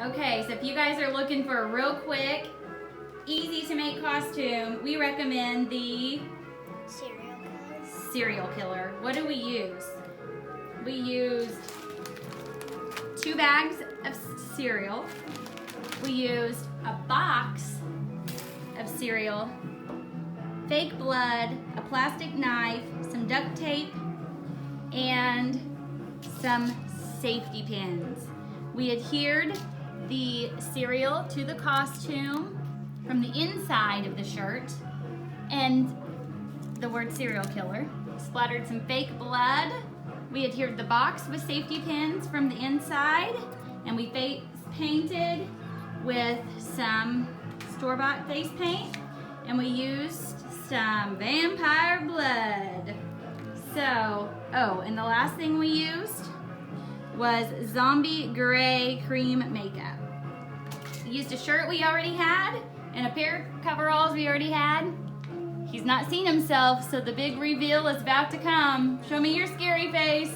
Okay, so if you guys are looking for a real quick, easy to make costume, we recommend the Serial Killer. What do we use? We used 2 bags of cereal. We used a box of cereal, fake blood, a plastic knife, some duct tape, and some safety pins. We adhered the cereal to the costume from the inside of the shirt and the word Serial Killer. Splattered some fake blood. We adhered the box with safety pins from the inside, and we face painted with some store-bought face paint, and we used some vampire blood. So, oh, and the last thing we used was zombie gray cream makeup. We used a shirt we already had and a pair of coveralls we already had. He's not seen himself, so the big reveal is about to come. Show me your scary face.